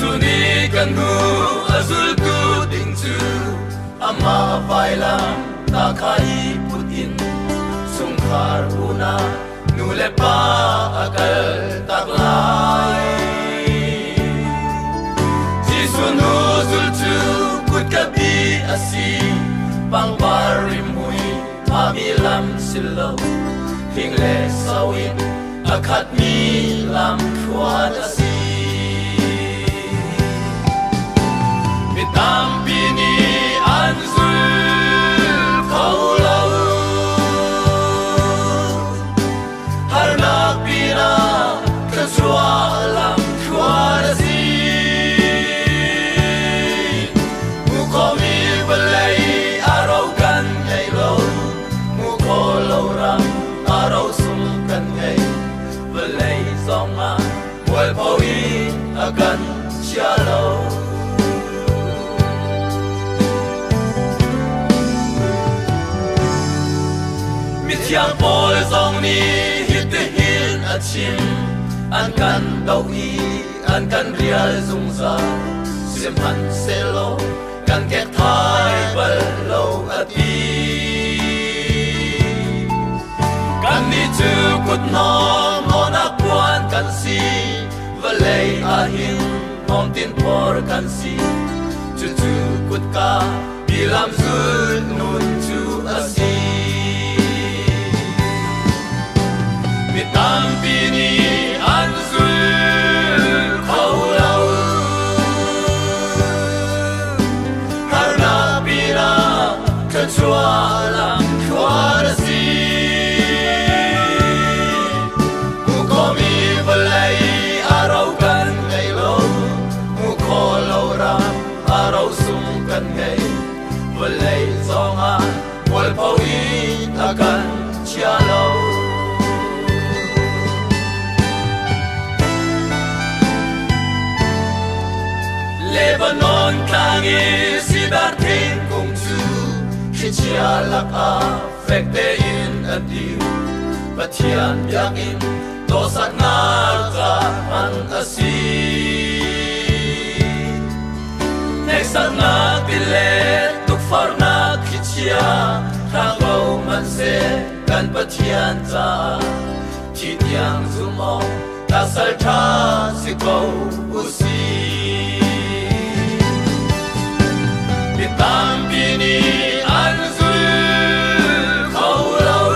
Jisuni kan hu azul tu ding chu ama vai lam ta khai putin sung khar una nu le pa akal tak lai Jisunu zul chu put ka bi asi pang barim hui ma mi lam silo hing le sawin akhat mi lam khwat asi Tam bini anzul kaulau har nak bina kachua lam kuarasi mukomi balai arau kan ngai lo mukolo ram arau sum kan ngai balai zonga wal pawi akan sialo Yang bol zong ni hit the hill achim an kan dau hi an kan rial zung za sim han selo kan get thai bal lo ati kan ni chu kut nom ona kwan kan si valei ahin mom tin por kan si chu chu kut ka bilam zul nun chu asi Tam bini anzul kaulau har na bina kachua lam kuarasi mukomi valai arau kan ngai lo mukolo ram arau sum kan ngai valai zonga wal pawi akan chialo Lebanon kangi sidar ten kung chu Kichia laka fekte in adiu Batian yakin dosak nalka man asi Neksat na bilet tuk far na kichia Kangau man se kan batian za Titiang zumo tasal cha sikau usi Tam bini anzul kaulau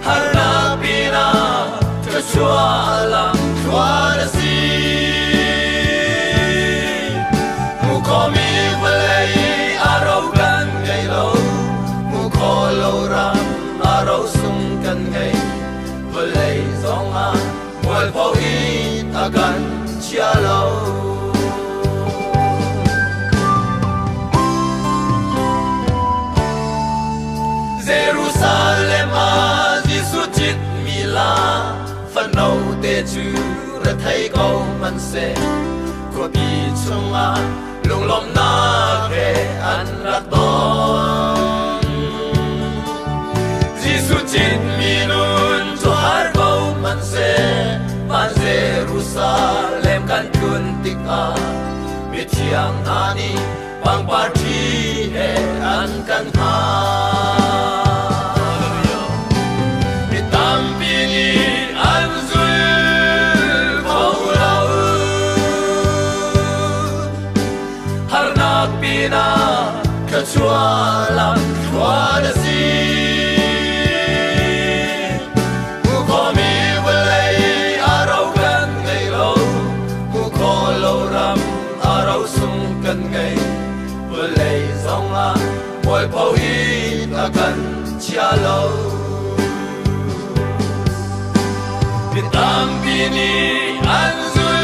har na bina kachua lam kuarasi mukomi valai arau kan ngai lo mukolo ram arau sum kan ngai valai zonga wal pawi akan chialo Jerusalem Jisutit mila Fanau te chu ra thai câu man se Ko bi chunga lung lom na ke an ra ton Jisutit minun to har câu man se Man Jerusalem kan kun tik a Mi thiang ani bang party he an kan ha Kachua lam kuarasi Mukomi valai arau kan ngai lo Mukolo ram arau sum kan ngai Valai zonga Wal pawi akan chialo Bitam bini anzul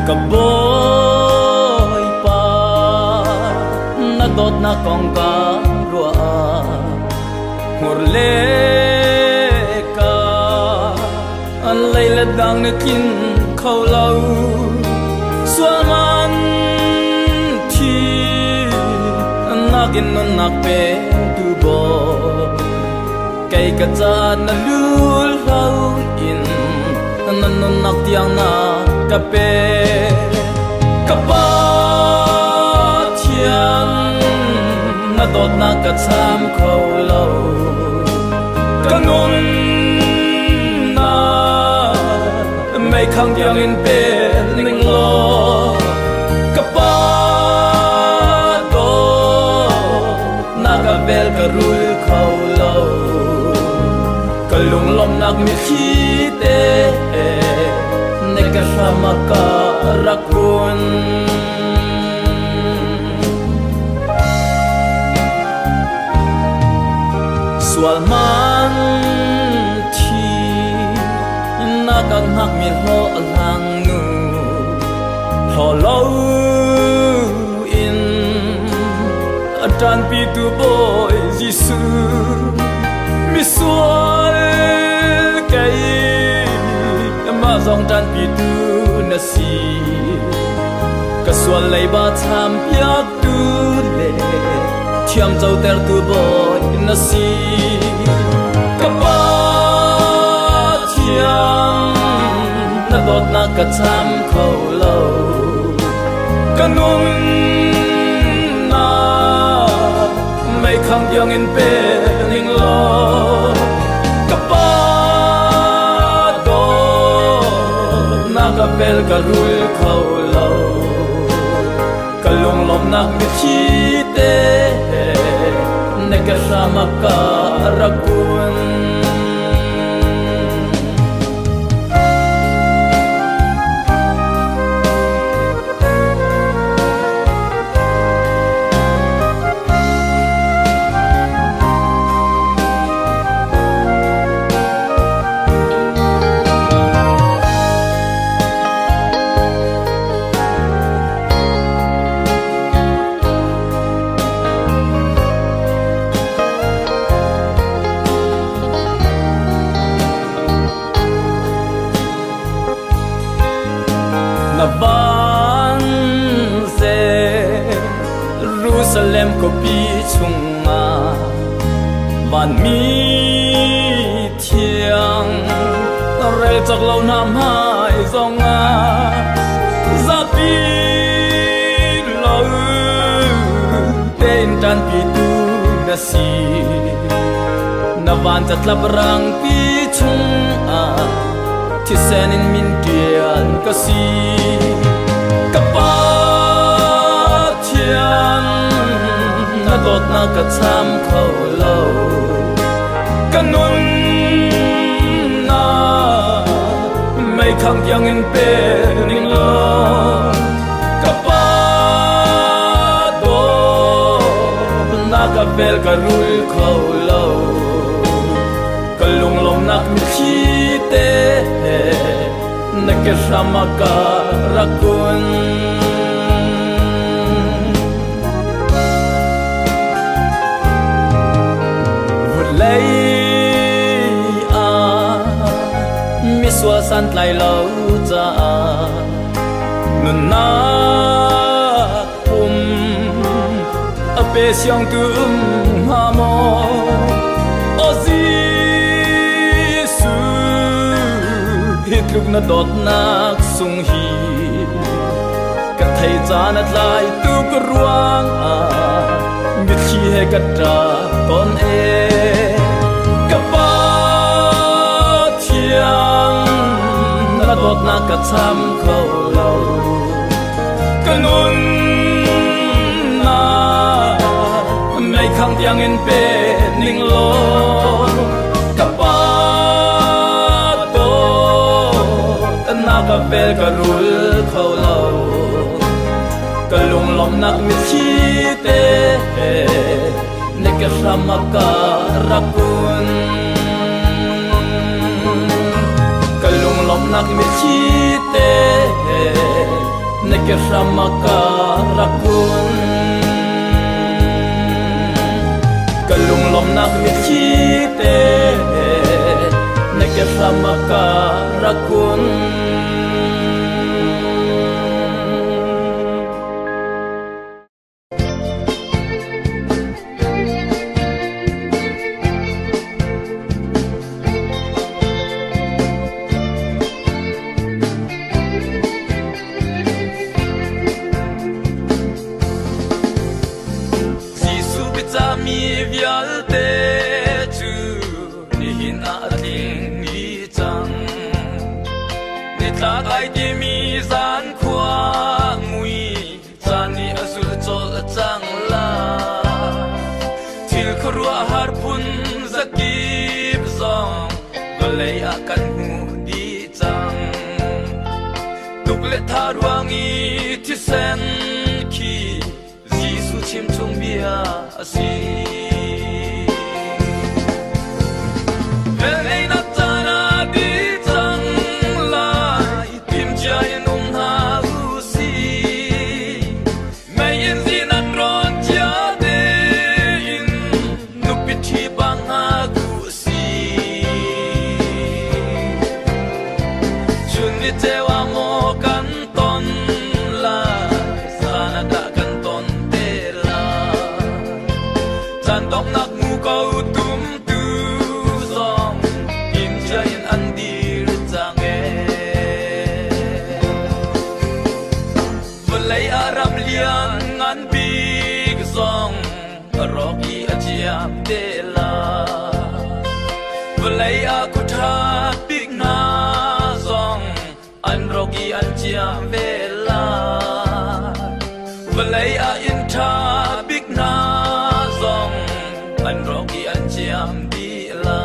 Kabor na kong ka rua ngor le ka an lay la dang na kin khâu lâu xua man thi na kin non nak pe tu bo cây cà cha na lul lâu in nan non nak tiang na cà pe cà pa thiam na dot na cà cham khâu lâu cà nôn na mấy khang tiang in pe ning lo cà pa do na cà bel cà rul khâu lâu cà lung lom nak mi khi te ne ka sama ka rakun sual man thi na ka hak mi ho lang nu ho lo in atan pi tu boy jisu mi sual kai ma zong tan pi tu na si ka sual lei ba tham yak tu le thiam zau ter tu boy na si ka pa thiam na dot na ka tham khâu lâu ka nun na mấy khang yang in pe ning lo ka pa do na ka bel ka rul khâu lâu ka lung lom nak mi chi te ne ka sama ka rakun na ban se Jerusalem ko pi chunga ban mi thiang re chak lo nam hai zonga za pi lo ten tan pi tu na si na van chat lab rang pi chunga thi sen in min tian ka si ka pa thiam na dot na ka cham khâu lâu ka nun na mấy khang yang in pe ning lo ka pa do na ka bel ka rul khâu lâu ka lung lom nak mi khi te na ka sama ka rakun vut lei a mi swa san tlai lo cha nun na a pe siang tu ha mo lúc na đốt nak sung hi cả thầy cha nát lại tu có ruang biết khi hay cắt ra con e cả ba thiam na đốt nak cả chăm khâu lâu cả nun na mấy khang tiếng in pe ning lo ka bel ka rul khâu lâu ka lung lom nak mi chi te ne ka sama ka rakun ka lung lom nak mi chi te ne ka sama ka rakun kalung lom nak mi chi te na ke samaka rakun Tharwangi ti sen ki Jisu chim chung bia si Venei na tana di tang lai Tim jayen na u si Mayen zin an ron chia de in Nupit chi bang ha gu si Chuni tewa mo kan Vlei aku tha big na zong an rogi an chia vela Vlei a in tha big na zong an rogi an chia di la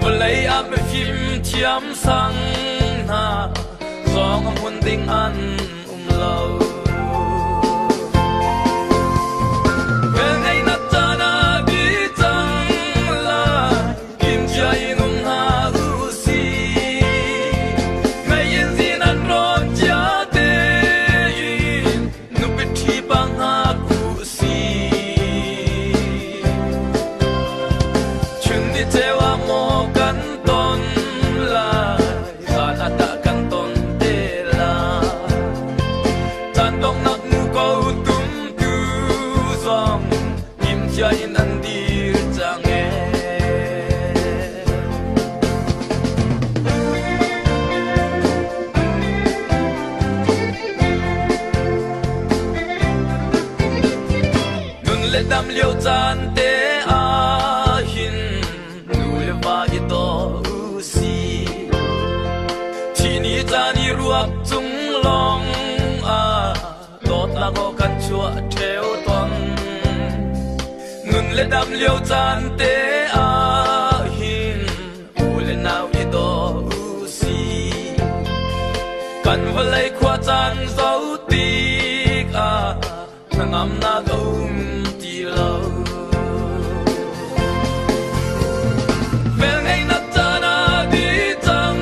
Vlei a me phim thiam sang na zong am hun ding an lo Dam liu zan te a hin nu le va i to u si Chi ni zan i ruak chung long a Tot la go kan chua theo ton Nun le dam liu zan te a hin u le nau i to u si Kan va lei khwa zan zau tik a Ngam na go Venei na tana di tang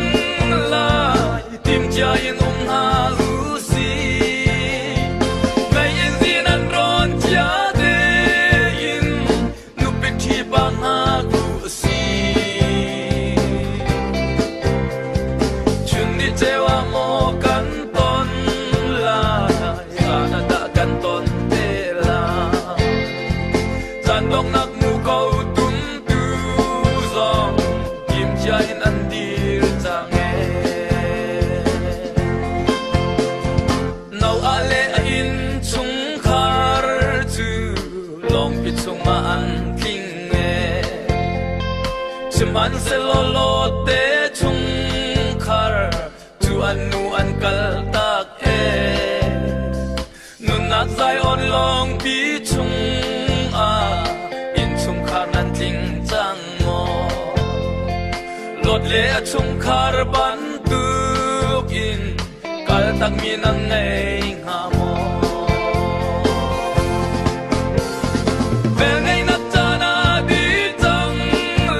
lai Tim jayen na u si Mayen zin an ron chia de in Nupit thi bang ha gu si Chun ni tewa mo kan ton lai Sana da kan ton te la San dong nak mu kau tum tu zong Kim jayin an dir change Nau ale a in chung khar chu Long pi chung ma an king e Chiman se lo lo te chung khar Tu an nu an kal tak e Nun nak zai on long pi chung Lột lệ chung khar ban tuk in Kal tak min an ngay nga mo Venei na tana di tang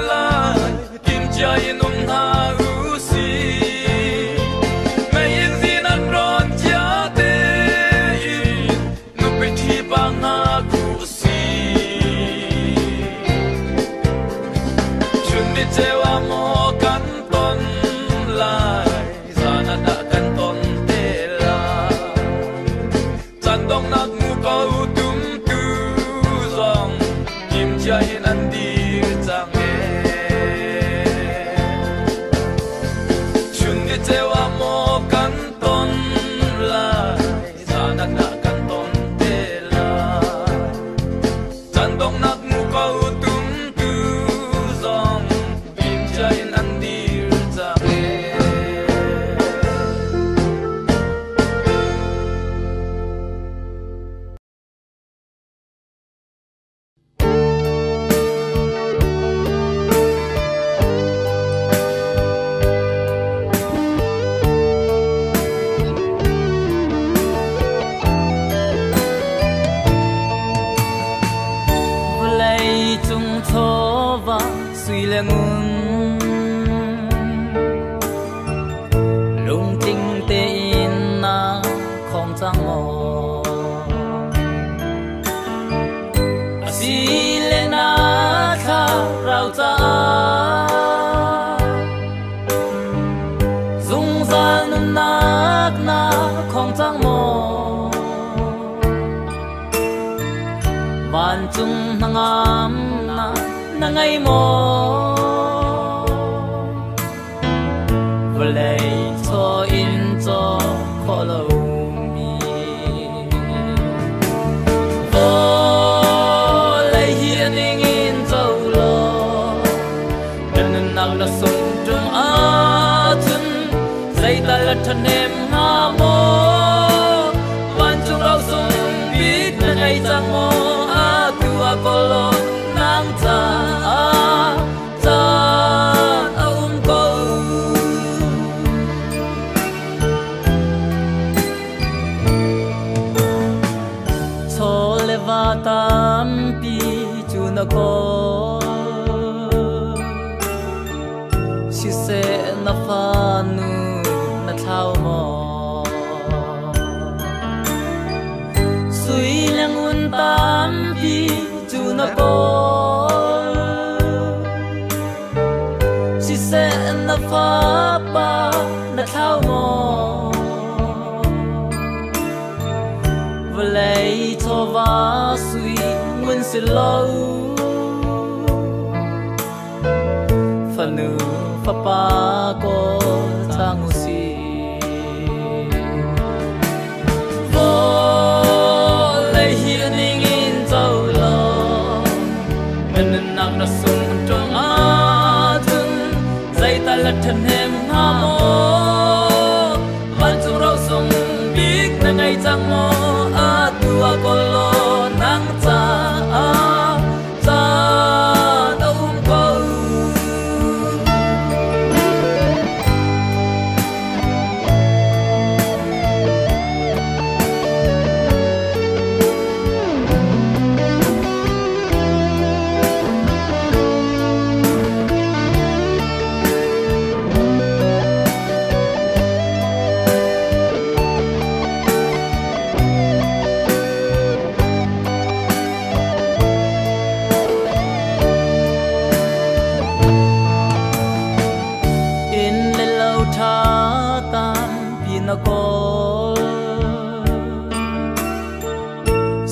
lai Kim jayin na u si Mayen zin an ron chia te in Nupit hi bang na gu si ngam na ngay mò vlei cho in cho kholo mi vo lei hiền in cho lo nên nang na sum tung a chun dây ta là thân em ha mò van chung rau sum biết na ngay chang mò a tua kolo nang cha cha ko cho le va tam pi chu na ko si se na fa nu na thao mo sui lang un tam pi chu na ko si se na fa pa na thao mo vlei cho va sui mun se lo fa nu fa pa ko tang si vo lei hiền in tàu lo men nang na sum trong a thun dây ta là thân em ha mô van chu rau sum biết na ngày chang mô a tua kolo nang cha cha đông câu na ko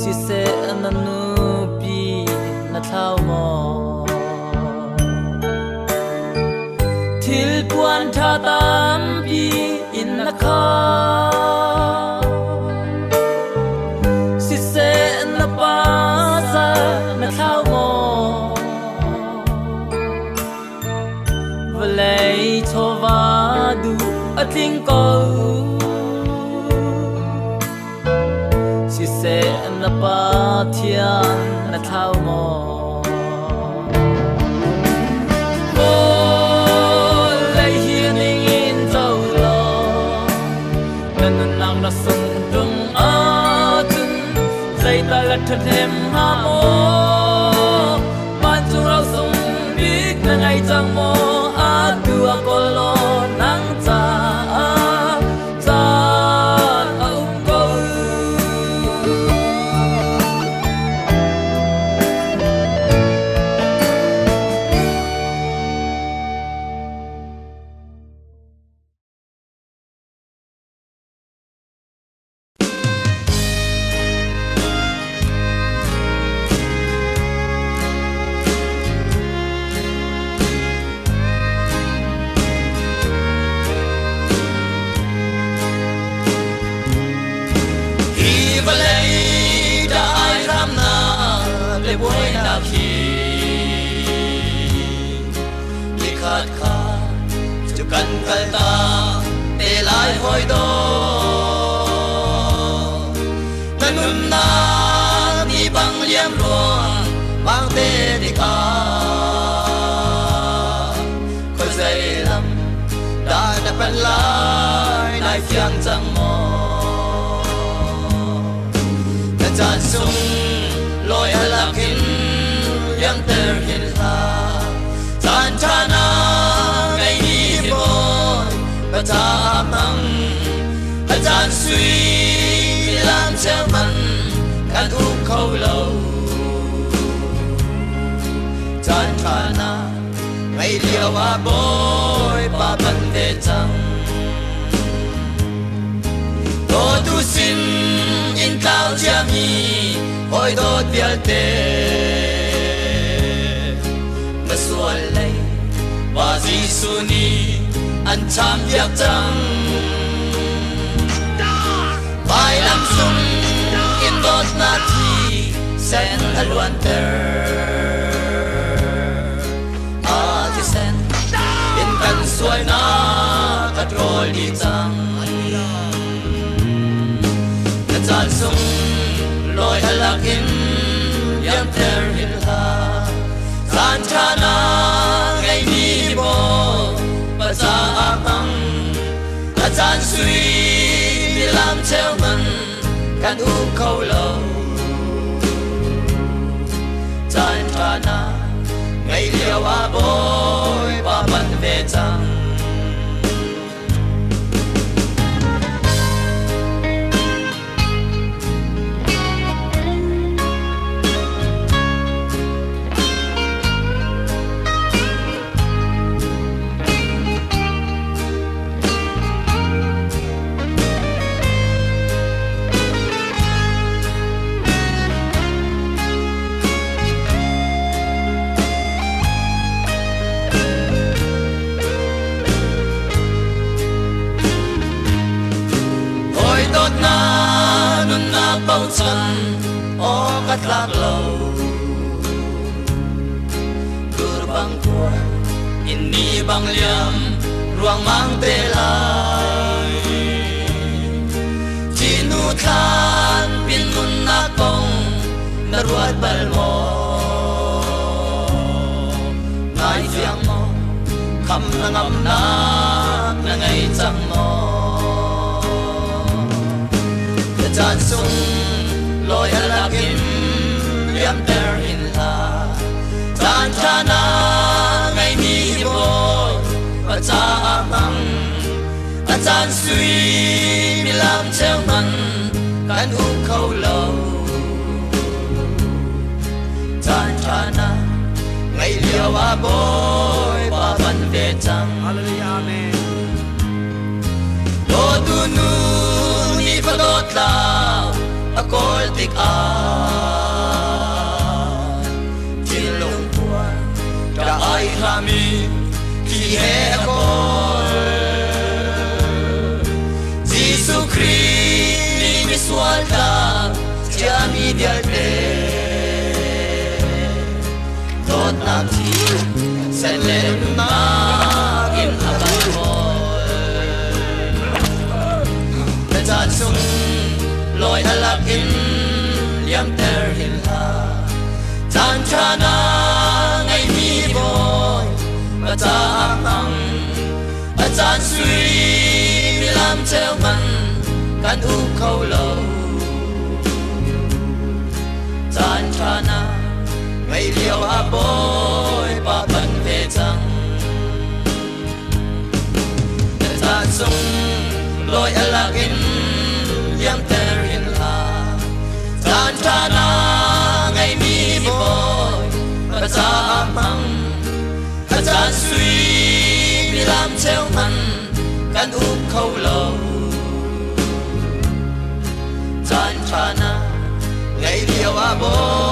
si se na nu pi na thao mo thil puan tha tam pi in na kha si se na pa sa na thao mo vlei cho va du a ting ko si se na pa thian na thao mo vo lei hiền in tàu lo nên nang na sum tung a chun dây ta là thân em ha mô ban chu rau sum biết na ngày chang mô a tua kolo nang cha buổi na khi đi khát khát cho cần khát ta để lại hồi đó nên na đi bằng liêm ruộng mang tên đi cả khơi dậy lắm đã đập bên lại đại phiang chẳng mò đã tràn sung lối lạc hin yang ter hin la tan chana ngày đi bồi và ta mang ta tan suy làm treo mặn can u khâu lâu tan chana ngày liều a bồi ba bận về trăng tô tu xin in cao chia mi hồi đốt bial tê Suni an cham yak chang Bai lam sung in dot na thi sen alwan ter a ti sen in kan suai na kat rol di chang na chan sung loi halakin yam ter hin ha san chana ngai ni bo ba za amang a chan sui mi lam cheu man kan u khâu lâu chan chana ngai liao a boy ba ban ve chang bao chân o cắt lạc lâu cứ băng qua in đi băng liam ruang mang tê lai chỉ nu than pin nun na kong na ruat bal mo ngai fiang mo kham na ngam na ngai chang mo chan sung loi halakin yam ter in la chan chana ngai mi bo ba cha amang a chan sui mi lam cheu man kan u khâu lâu chan chana ngai liao a boy ba ban ve chang hallelujah amen do tu nu ni fa dot la a kol tik a tin long kwa da ai ha mi ki he a kol Jesus Christ ni mi swal ta cha mi dial te dot na ti sen le na in a bai hol ta sung loi halakin liam ter hin ha chan chana ngai mi boy ba cha amang a chan sui mi lam cheu man kan u khâu lâu chan chana ngai liao a boy ba ban ve chang chan sung loi halakin liam ter chan chana ngai mi boy ba cha amang a chan sui mi lam cheu man kan u khâu lâu chan chana ngai liao a boy